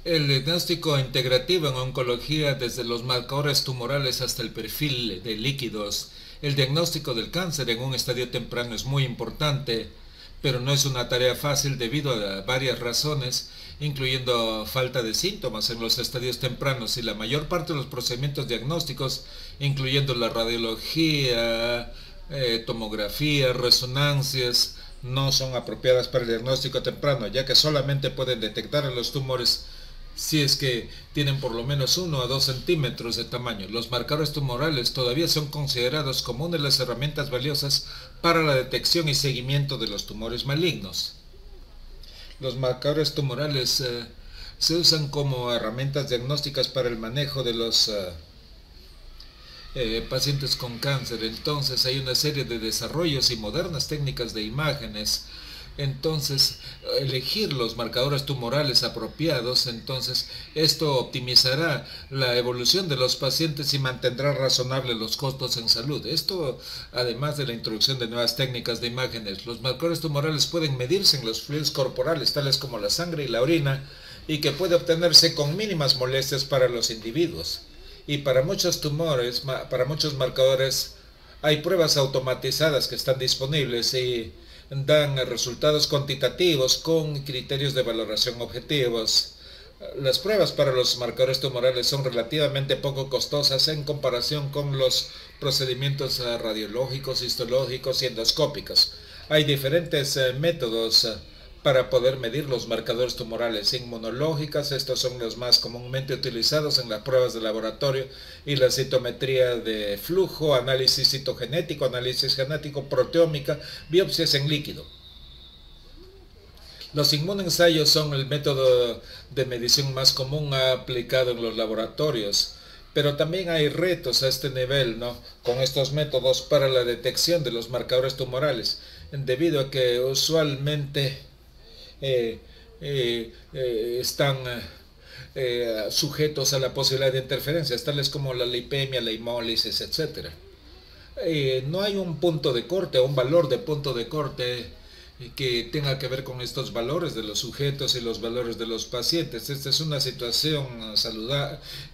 El diagnóstico integrativo en oncología, desde los marcadores tumorales hasta el perfil de líquidos. El diagnóstico del cáncer en un estadio temprano es muy importante, pero no es una tarea fácil debido a varias razones, incluyendo falta de síntomas en los estadios tempranos, y la mayor parte de los procedimientos diagnósticos, incluyendo la radiología, tomografía, resonancias, no son apropiadas para el diagnóstico temprano, ya que solamente pueden detectar los tumores si es que tienen por lo menos 1 a 2 centímetros de tamaño. Los marcadores tumorales todavía son considerados como una de las herramientas valiosas para la detección y seguimiento de los tumores malignos. Los marcadores tumorales se usan como herramientas diagnósticas para el manejo de los pacientes con cáncer. Entonces hay una serie de desarrollos y modernas técnicas de imágenes. Entonces, elegir los marcadores tumorales apropiados, entonces esto optimizará la evolución de los pacientes y mantendrá razonables los costos en salud. Esto, además de la introducción de nuevas técnicas de imágenes. Los marcadores tumorales pueden medirse en los fluidos corporales, tales como la sangre y la orina, y que puede obtenerse con mínimas molestias para los individuos. Y para muchos tumores, para muchos marcadores, hay pruebas automatizadas que están disponibles y dan resultados cuantitativos con criterios de valoración objetivos. Las pruebas para los marcadores tumorales son relativamente poco costosas en comparación con los procedimientos radiológicos, histológicos y endoscópicos. Hay diferentes métodos para poder medir los marcadores tumorales inmunológicas. Estos son los más comúnmente utilizados en las pruebas de laboratorio, y la citometría de flujo, análisis citogenético, análisis genético, proteómica, biopsias en líquido. Los inmunoensayos son el método de medición más común aplicado en los laboratorios, pero también hay retos a este nivel, ¿no?, con estos métodos para la detección de los marcadores tumorales, debido a que usualmente están sujetos a la posibilidad de interferencias, tales como la lipemia, la hemólisis, etc. No hay un punto de corte, un valor de punto de corte que tenga que ver con estos valores de los sujetos y los valores de los pacientes. Esta es una situación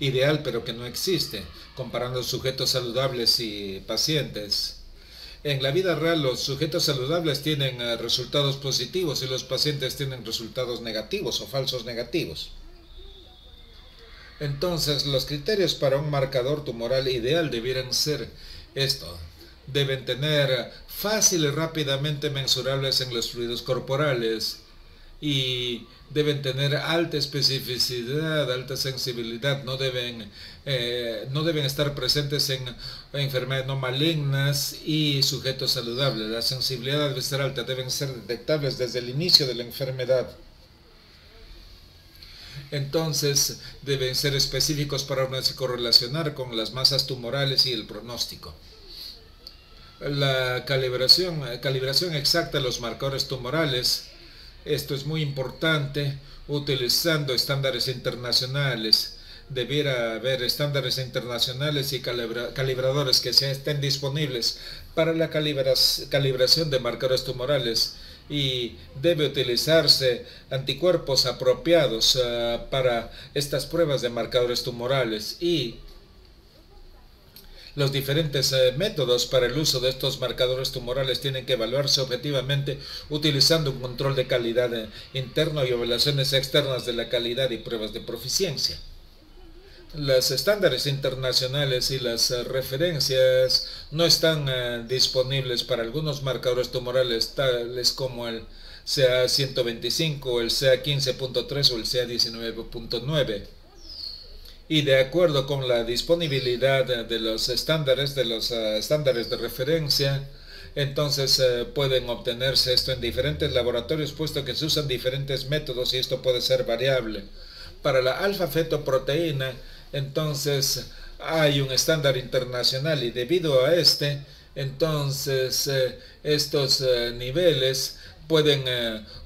ideal, pero que no existe, comparando sujetos saludables y pacientes. En la vida real, los sujetos saludables tienen resultados positivos y los pacientes tienen resultados negativos o falsos negativos. Entonces, los criterios para un marcador tumoral ideal debieran ser esto. Deben tener fácil y rápidamente mensurables en los fluidos corporales, y deben tener alta especificidad, alta sensibilidad. No deben estar presentes en enfermedades no malignas y sujetos saludables. La sensibilidad debe ser alta, deben ser detectables desde el inicio de la enfermedad. Entonces, deben ser específicos para correlacionar con las masas tumorales y el pronóstico. La calibración exacta de los marcadores tumorales. Esto es muy importante, utilizando estándares internacionales. Debiera haber estándares internacionales y calibradores que estén disponibles para la calibración de marcadores tumorales, y debe utilizarse anticuerpos apropiados para estas pruebas de marcadores tumorales, y los diferentes métodos para el uso de estos marcadores tumorales tienen que evaluarse objetivamente utilizando un control de calidad interno y evaluaciones externas de la calidad y pruebas de proficiencia. Los estándares internacionales y las referencias no están disponibles para algunos marcadores tumorales, tales como el CA125, el CA15.3 o el CA19.9. Y de acuerdo con la disponibilidad de los estándares de referencia, entonces pueden obtenerse esto en diferentes laboratorios, puesto que se usan diferentes métodos y esto puede ser variable. Para la alfa-fetoproteína, entonces hay un estándar internacional, y debido a entonces estos niveles pueden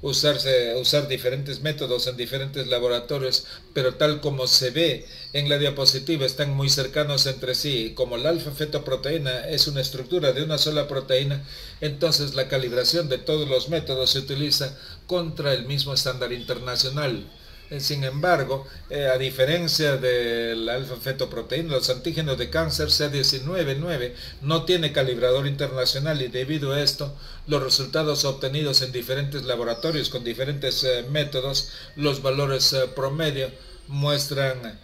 usar diferentes métodos en diferentes laboratorios, pero tal como se ve en la diapositiva, están muy cercanos entre sí. Como la alfa-fetoproteína es una estructura de una sola proteína, entonces la calibración de todos los métodos se utiliza contra el mismo estándar internacional. Sin embargo, a diferencia del alfa-fetoproteína, los antígenos de cáncer C19-9 no tiene calibrador internacional y debido a esto, los resultados obtenidos en diferentes laboratorios con diferentes métodos, los valores promedio muestran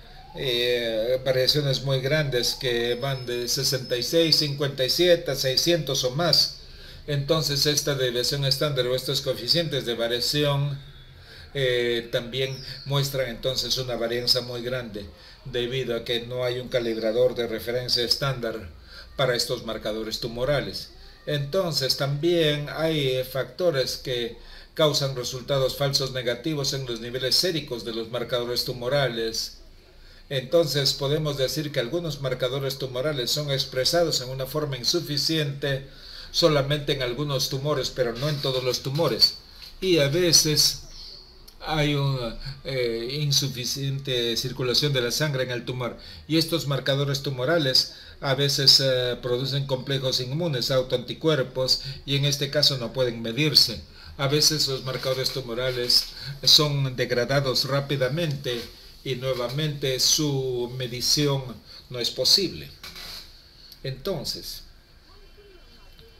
variaciones muy grandes que van de 66, 57, 600 o más. Entonces esta desviación estándar o estos coeficientes de variación también muestran entonces una varianza muy grande debido a que no hay un calibrador de referencia estándar para estos marcadores tumorales. Entonces también hay factores que causan resultados falsos negativos en los niveles séricos de los marcadores tumorales. Entonces podemos decir que algunos marcadores tumorales son expresados en una forma insuficiente solamente en algunos tumores, pero no en todos los tumores. Y a veces hay una insuficiente circulación de la sangre en el tumor. Y estos marcadores tumorales a veces producen complejos inmunes, autoanticuerpos, y en este caso no pueden medirse. A veces los marcadores tumorales son degradados rápidamente y nuevamente su medición no es posible. Entonces,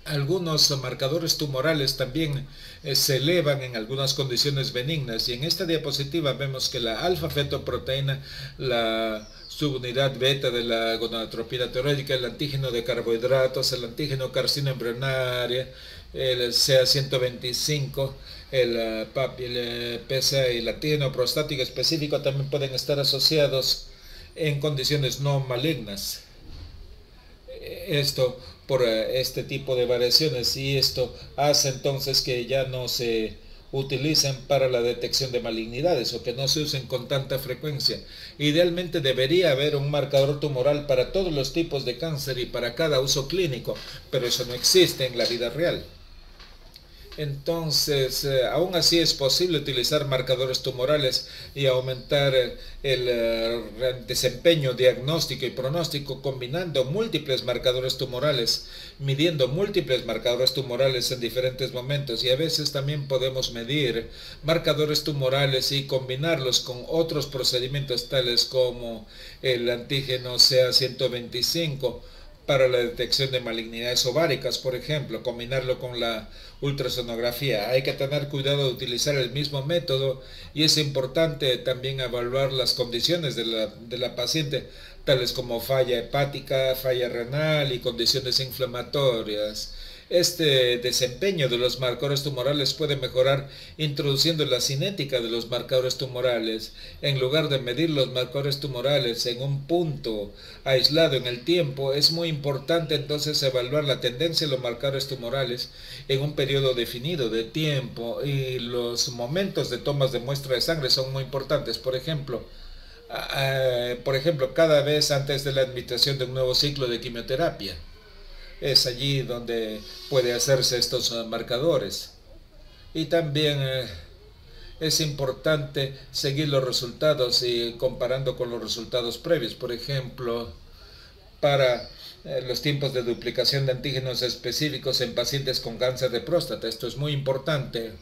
algunos marcadores tumorales también se elevan en algunas condiciones benignas y en esta diapositiva vemos que la alfa-fetoproteína, la subunidad beta de la gonadotropina tiroides, el antígeno de carbohidratos, el antígeno carcino embrionaria, el CA125, el PAP, el PSA y el antígeno prostático específico también pueden estar asociados en condiciones no malignas. Esto por este tipo de variaciones y esto hace entonces que ya no se utilicen para la detección de malignidades o que no se usen con tanta frecuencia. Idealmente debería haber un marcador tumoral para todos los tipos de cáncer y para cada uso clínico, pero eso no existe en la vida real. Entonces, aún así es posible utilizar marcadores tumorales y aumentar el desempeño diagnóstico y pronóstico combinando múltiples marcadores tumorales, midiendo múltiples marcadores tumorales en diferentes momentos y a veces también podemos medir marcadores tumorales y combinarlos con otros procedimientos tales como el antígeno CA125 para la detección de malignidades ováricas, por ejemplo, combinarlo con la ultrasonografía. Hay que tener cuidado de utilizar el mismo método y es importante también evaluar las condiciones de la paciente, tales como falla hepática, falla renal y condiciones inflamatorias. Este desempeño de los marcadores tumorales puede mejorar introduciendo la cinética de los marcadores tumorales. En lugar de medir los marcadores tumorales en un punto aislado en el tiempo, es muy importante entonces evaluar la tendencia de los marcadores tumorales en un periodo definido de tiempo y los momentos de tomas de muestra de sangre son muy importantes. Por ejemplo, cada vez antes de la administración de un nuevo ciclo de quimioterapia. Es allí donde puede hacerse estos marcadores. Y también es importante seguir los resultados y comparando con los resultados previos. Por ejemplo, para los tiempos de duplicación de antígenos específicos en pacientes con cáncer de próstata. Esto es muy importante.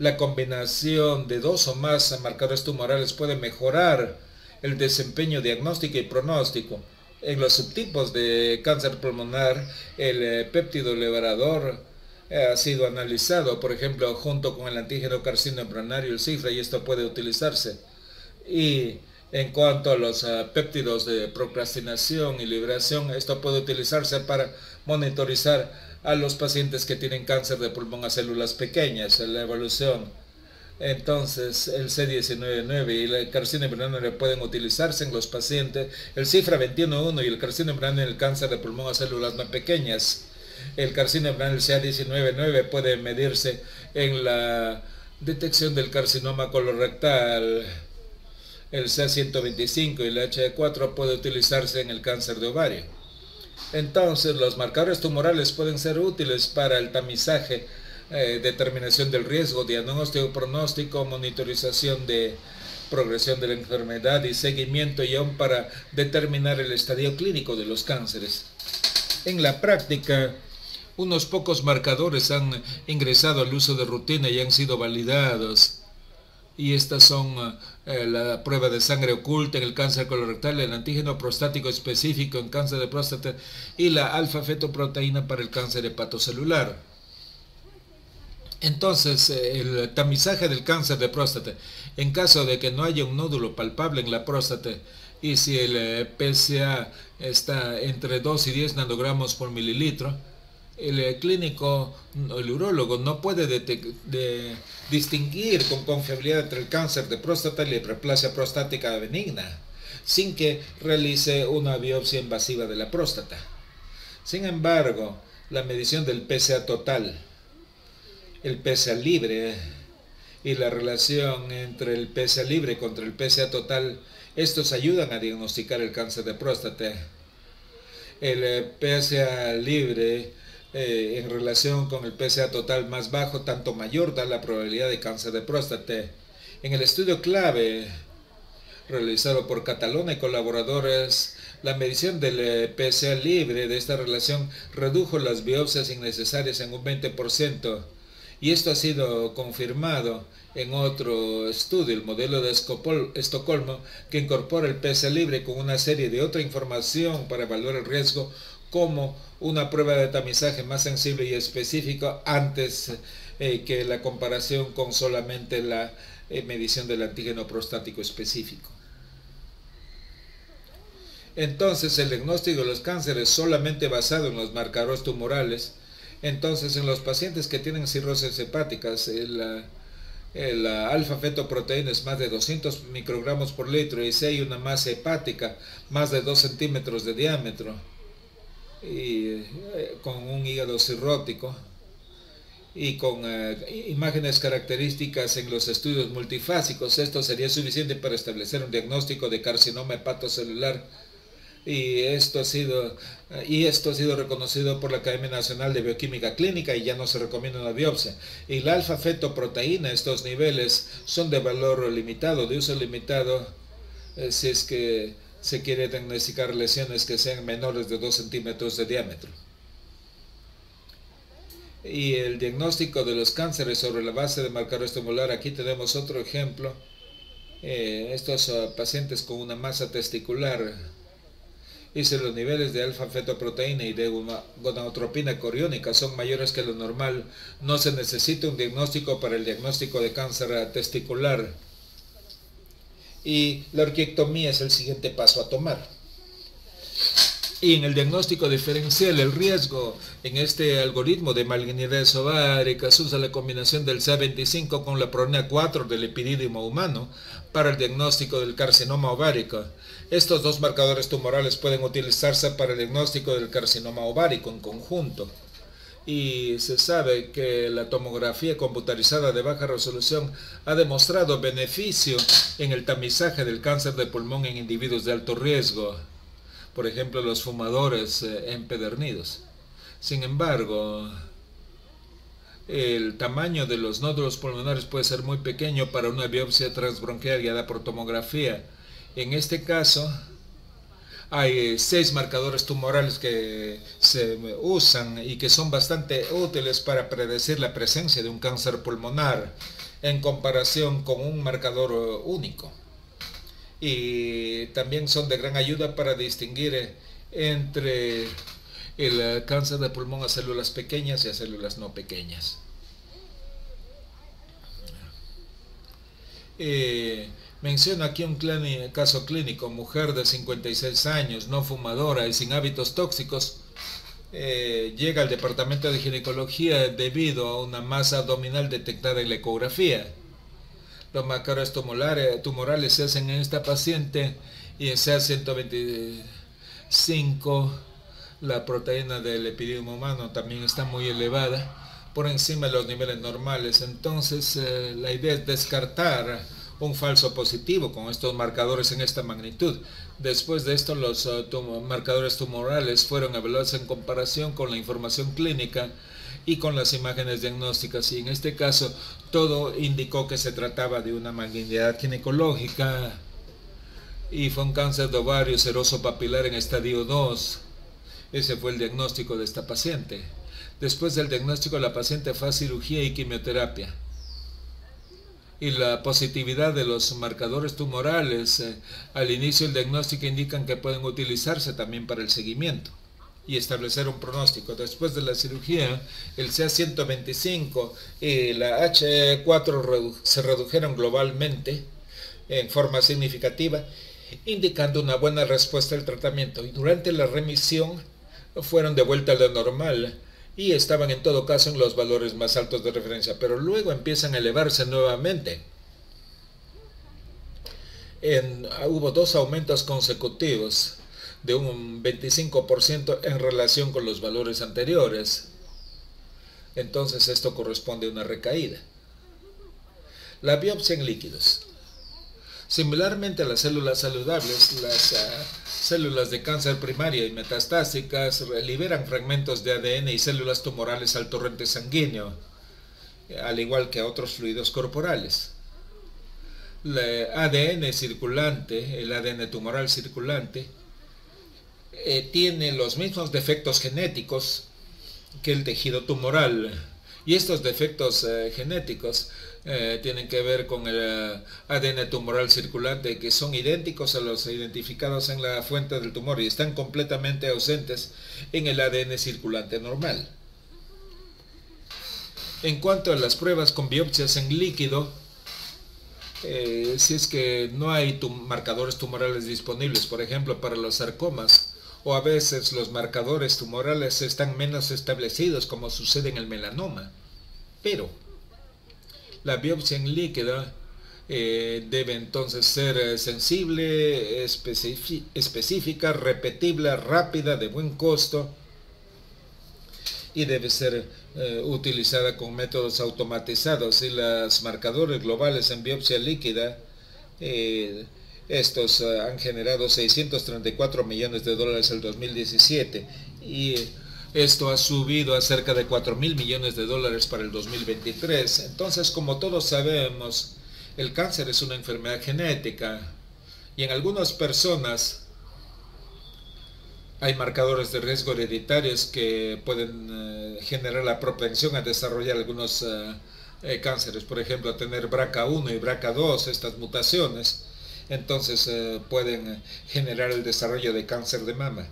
La combinación de dos o más marcadores tumorales puede mejorar el desempeño diagnóstico y pronóstico. En los subtipos de cáncer pulmonar, el péptido liberador ha sido analizado, por ejemplo, junto con el antígeno carcino embrionario, el CIFRA, y esto puede utilizarse. Y en cuanto a los péptidos de procrastinación y liberación, esto puede utilizarse para monitorizar a los pacientes que tienen cáncer de pulmón a células pequeñas, la evolución. Entonces, el C19-9 y el carcino embrionario pueden utilizarse en los pacientes, el CIFRA 21-1 y el carcino embrionario en el cáncer de pulmón a células más pequeñas. El carcino embrionario, el CA19-9, puede medirse en la detección del carcinoma colorectal. El CA125 y el HE4 puede utilizarse en el cáncer de ovario. Entonces, los marcadores tumorales pueden ser útiles para el tamizaje, determinación del riesgo, diagnóstico, pronóstico, monitorización de progresión de la enfermedad y seguimiento y aún para determinar el estadio clínico de los cánceres. En la práctica, unos pocos marcadores han ingresado al uso de rutina y han sido validados y estas son la prueba de sangre oculta en el cáncer colorectal, el antígeno prostático específico en cáncer de próstata y la alfa-fetoproteína para el cáncer hepatocelular. Entonces, el tamizaje del cáncer de próstata, en caso de que no haya un nódulo palpable en la próstata y si el PSA está entre 2 y 10 nanogramos por mililitro, el clínico, el urólogo, no puede distinguir con confiabilidad entre el cáncer de próstata y la hiperplasia prostática benigna, sin que realice una biopsia invasiva de la próstata. Sin embargo, la medición del PSA total, el PSA libre y la relación entre el PSA libre contra el PSA total, estos ayudan a diagnosticar el cáncer de próstata. El PSA libre en relación con el PSA total más bajo, tanto mayor da la probabilidad de cáncer de próstata. En el estudio clave realizado por Catalona y colaboradores, la medición del PSA libre de esta relación redujo las biopsias innecesarias en un 20%, y esto ha sido confirmado en otro estudio, el modelo de Estocolmo, que incorpora el PSA libre con una serie de otra información para evaluar el riesgo, como una prueba de tamizaje más sensible y específica antes que la comparación con solamente la medición del antígeno prostático específico. Entonces, el diagnóstico de los cánceres solamente basado en los marcadores tumorales. Entonces, en los pacientes que tienen cirrosis hepáticas, la alfa-fetoproteína es más de 200 microgramos por litro, y si hay una masa hepática más de 2 centímetros de diámetro y con un hígado cirrótico y con imágenes características en los estudios multifásicos, esto sería suficiente para establecer un diagnóstico de carcinoma hepatocelular. Y esto ha sido reconocido por la Academia Nacional de Bioquímica Clínica, y ya no se recomienda una biopsia. Y la alfa-fetoproteína, estos niveles son de valor limitado, de uso limitado, si es que se quiere diagnosticar lesiones que sean menores de 2 centímetros de diámetro. Y el diagnóstico de los cánceres sobre la base de marcadores tumorales, aquí tenemos otro ejemplo. Estos pacientes con una masa testicular, y si los niveles de alfa-fetoproteína y de gonadotropina coriónica son mayores que lo normal, no se necesita un diagnóstico para el diagnóstico de cáncer testicular. Y la orquiectomía es el siguiente paso a tomar. Y en el diagnóstico diferencial, el riesgo en este algoritmo de malignidades ováricas usa la combinación del CA25 con la proteína 4 del epididymo humano para el diagnóstico del carcinoma ovárico. Estos dos marcadores tumorales pueden utilizarse para el diagnóstico del carcinoma ovárico en conjunto. Y se sabe que la tomografía computarizada de baja resolución ha demostrado beneficio en el tamizaje del cáncer de pulmón en individuos de alto riesgo, por ejemplo los fumadores empedernidos. Sin embargo, el tamaño de los nódulos pulmonares puede ser muy pequeño para una biopsia transbronquial guiada por tomografía. En este caso, hay 6 marcadores tumorales que se usan y que son bastante útiles para predecir la presencia de un cáncer pulmonar en comparación con un marcador único. Y también son de gran ayuda para distinguir entre el cáncer de pulmón a células pequeñas y a células no pequeñas. Menciona aquí un caso clínico: mujer de 56 años, no fumadora y sin hábitos tóxicos, llega al departamento de ginecología debido a una masa abdominal detectada en la ecografía. Los marcadores tumorales se hacen en esta paciente y en CA125 la proteína del epididymo humano también está muy elevada, por encima de los niveles normales. Entonces la idea es descartar un falso positivo con estos marcadores en esta magnitud. Después de esto, los marcadores tumorales fueron evaluados en comparación con la información clínica y con las imágenes diagnósticas, y en este caso todo indicó que se trataba de una malignidad ginecológica y fue un cáncer de ovario seroso papilar en estadio 2. Ese fue el diagnóstico de esta paciente. Después del diagnóstico, la paciente fue a cirugía y quimioterapia. y la positividad de los marcadores tumorales al inicio del diagnóstico indican que pueden utilizarse también para el seguimiento y establecer un pronóstico. Después de la cirugía, el CA125 y la H4 se redujeron globalmente en forma significativa, indicando una buena respuesta al tratamiento, y durante la remisión fueron de vuelta a lo normal y estaban en todo caso en los valores más altos de referencia, pero luego empiezan a elevarse nuevamente. Hubo 2 aumentos consecutivos de un 25% en relación con los valores anteriores. Entonces esto corresponde a una recaída. La biopsia en líquidos. Similarmente a las células saludables, las células de cáncer primaria y metastásicas liberan fragmentos de ADN y células tumorales al torrente sanguíneo, al igual que a otros fluidos corporales. El ADN circulante, el ADN tumoral circulante, tiene los mismos defectos genéticos que el tejido tumoral, y estos defectos genéticos tienen que ver con el ADN tumoral circulante, que son idénticos a los identificados en la fuente del tumor y están completamente ausentes en el ADN circulante normal. En cuanto a las pruebas con biopsias en líquido, si es que no hay marcadores tumorales disponibles, por ejemplo para los sarcomas, o a veces los marcadores tumorales están menos establecidos, como sucede en el melanoma, pero la biopsia en líquido debe entonces ser sensible, específica, repetible, rápida, de buen costo, y debe ser utilizada con métodos automatizados. Y los marcadores globales en biopsia líquida, estos han generado $634 millones en 2017, y esto ha subido a cerca de $4.000 millones para el 2023. Entonces, como todos sabemos, el cáncer es una enfermedad genética, y en algunas personas hay marcadores de riesgo hereditarios que pueden generar la propensión a desarrollar algunos cánceres. Por ejemplo, a tener BRCA1 y BRCA2, estas mutaciones, entonces pueden generar el desarrollo de cáncer de mama.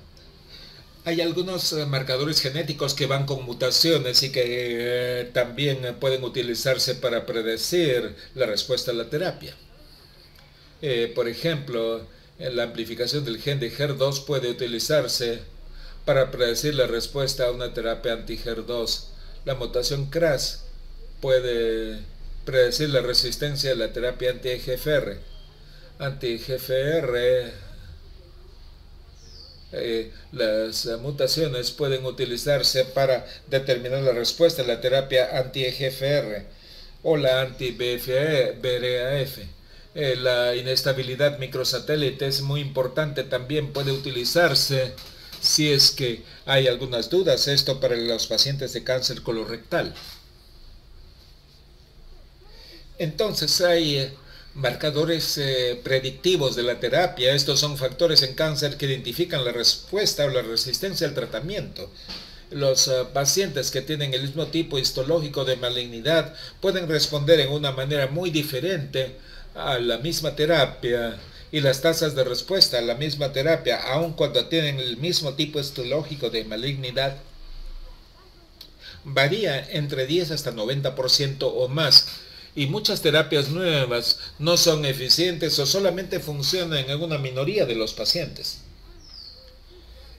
Hay algunos marcadores genéticos que van con mutaciones y que también pueden utilizarse para predecir la respuesta a la terapia. Por ejemplo, la amplificación del gen de HER2 puede utilizarse para predecir la respuesta a una terapia anti-HER2. La mutación KRAS puede predecir la resistencia a la terapia anti-EGFR. Las mutaciones pueden utilizarse para determinar la respuesta a la terapia anti-EGFR o la anti-BRAF. La inestabilidad microsatélite es muy importante, también puede utilizarse si es que hay algunas dudas, esto para los pacientes de cáncer colorectal. Entonces hay marcadores predictivos de la terapia. Estos son factores en cáncer que identifican la respuesta o la resistencia al tratamiento. Los pacientes que tienen el mismo tipo histológico de malignidad pueden responder en una manera muy diferente a la misma terapia, y las tasas de respuesta a la misma terapia, aun cuando tienen el mismo tipo histológico de malignidad, varía entre 10 hasta 90% o más. Y muchas terapias nuevas no son eficientes o solamente funcionan en una minoría de los pacientes.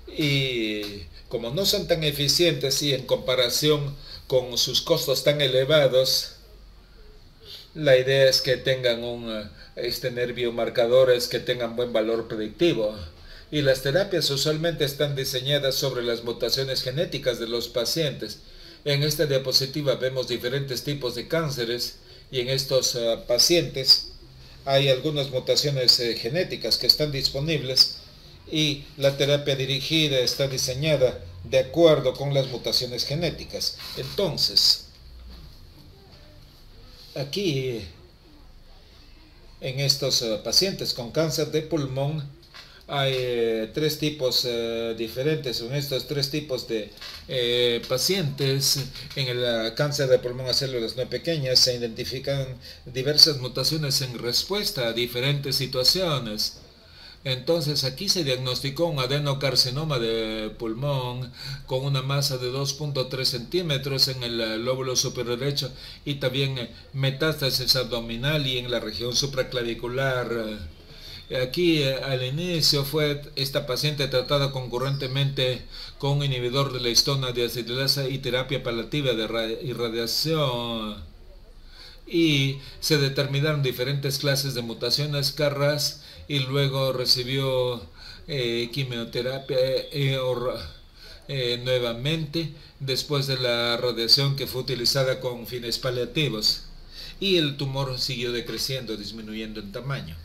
Y como no son tan eficientes y en comparación con sus costos tan elevados, la idea es que tengan tener biomarcadores que tengan buen valor predictivo. Y las terapias usualmente están diseñadas sobre las mutaciones genéticas de los pacientes. En esta diapositiva vemos diferentes tipos de cánceres, y en estos pacientes hay algunas mutaciones genéticas que están disponibles, y la terapia dirigida está diseñada de acuerdo con las mutaciones genéticas. Entonces, aquí en estos pacientes con cáncer de pulmón Hay tres tipos diferentes. En estos tres tipos de pacientes, en el cáncer de pulmón a células no pequeñas, se identifican diversas mutaciones en respuesta a diferentes situaciones. Entonces aquí se diagnosticó un adenocarcinoma de pulmón con una masa de 2.3 centímetros en el lóbulo superior derecho y también metástasis abdominal y en la región supraclavicular. Aquí al inicio fue esta paciente tratada concurrentemente con un inhibidor de la histona deacetilasa y terapia paliativa de irradiación. Y se determinaron diferentes clases de mutaciones CARRAS y luego recibió quimioterapia nuevamente después de la radiación que fue utilizada con fines paliativos. Y el tumor siguió decreciendo, disminuyendo en tamaño.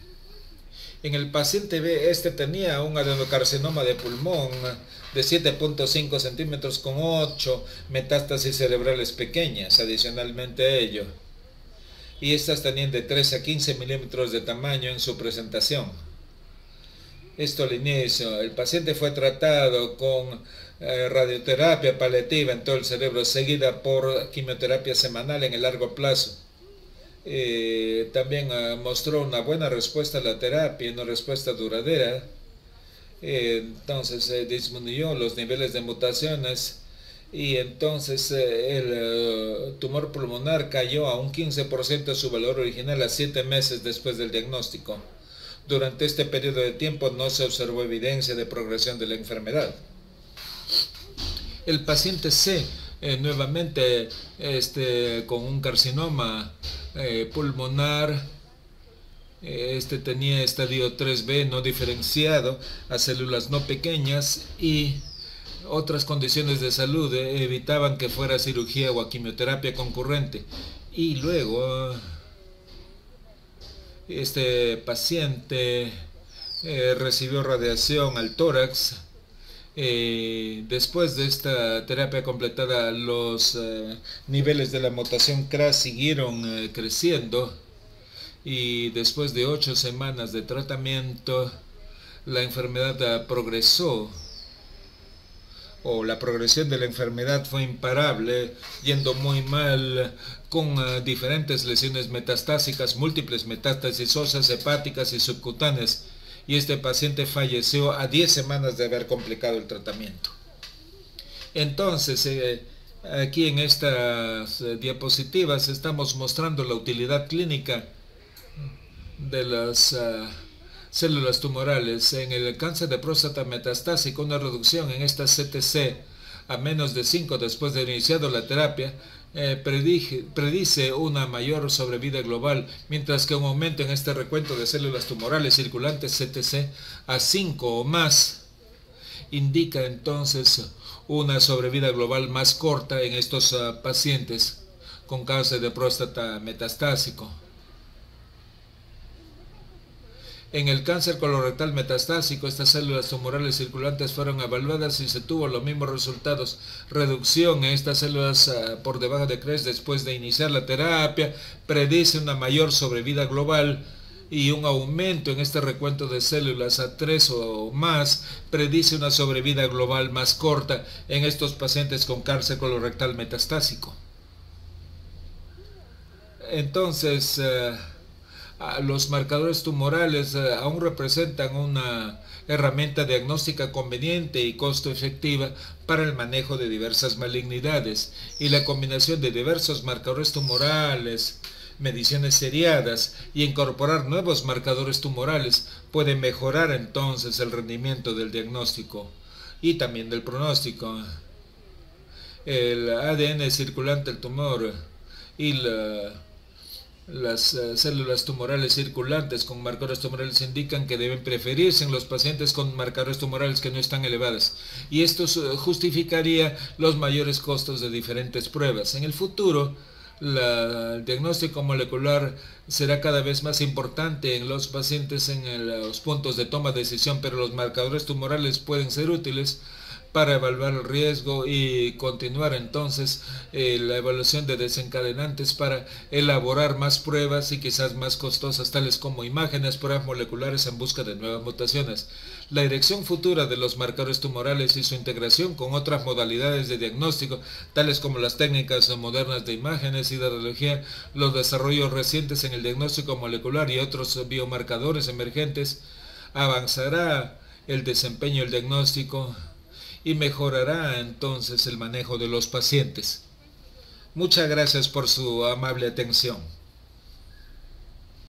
En el paciente B, tenía un adenocarcinoma de pulmón de 7.5 centímetros con 8 metástasis cerebrales pequeñas, adicionalmente a ello. Y estas tenían de 3 a 15 milímetros de tamaño en su presentación. Esto al inicio. El paciente fue tratado con radioterapia paliativa en todo el cerebro, seguida por quimioterapia semanal en el largo plazo. También mostró una buena respuesta a la terapia, una respuesta duradera. Entonces disminuyó los niveles de mutaciones y entonces el tumor pulmonar cayó a un 15% de su valor original a 7 meses después del diagnóstico. Durante este periodo de tiempo no se observó evidencia de progresión de la enfermedad. El paciente C, nuevamente con un carcinoma pulmonar, tenía estadio 3B no diferenciado a células no pequeñas y otras condiciones de salud evitaban que fuera cirugía o a quimioterapia concurrente. Y luego este paciente recibió radiación al tórax. Después de esta terapia completada, los niveles de la mutación CRAS siguieron creciendo y después de 8 semanas de tratamiento la enfermedad progresó, o la progresión de la enfermedad fue imparable, yendo muy mal, con diferentes lesiones metastásicas, múltiples metástasis óseas, hepáticas y subcutáneas. Y este paciente falleció a 10 semanas de haber complicado el tratamiento. Entonces, aquí en estas diapositivas estamos mostrando la utilidad clínica de las células tumorales. En el cáncer de próstata metastásico, una reducción en esta CTC a menos de 5 después de iniciado la terapia predice una mayor sobrevida global, mientras que un aumento en este recuento de células tumorales circulantes CTC a 5 o más indica entonces una sobrevida global más corta en estos pacientes con cáncer de próstata metastásico. En el cáncer colorectal metastásico, estas células tumorales circulantes fueron evaluadas y se tuvo los mismos resultados. Reducción en estas células por debajo de CRES después de iniciar la terapia predice una mayor sobrevida global, y un aumento en este recuento de células a 3 o más predice una sobrevida global más corta en estos pacientes con cáncer colorectal metastásico. Entonces, los marcadores tumorales aún representan una herramienta diagnóstica conveniente y costo efectiva para el manejo de diversas malignidades, y la combinación de diversos marcadores tumorales, mediciones seriadas y incorporar nuevos marcadores tumorales puede mejorar entonces el rendimiento del diagnóstico y también del pronóstico. El ADN circulante del tumor y las células tumorales circulantes con marcadores tumorales indican que deben preferirse en los pacientes con marcadores tumorales que no están elevados, y esto justificaría los mayores costos de diferentes pruebas. En el futuro, el diagnóstico molecular será cada vez más importante en los pacientes en los puntos de toma de decisión, pero los marcadores tumorales pueden ser útiles para evaluar el riesgo y continuar entonces la evaluación de desencadenantes para elaborar más pruebas y quizás más costosas, tales como imágenes, pruebas moleculares en busca de nuevas mutaciones. La dirección futura de los marcadores tumorales y su integración con otras modalidades de diagnóstico, tales como las técnicas modernas de imágenes y de radiología, los desarrollos recientes en el diagnóstico molecular y otros biomarcadores emergentes, avanzará el desempeño del diagnóstico y mejorará entonces el manejo de los pacientes. Muchas gracias por su amable atención.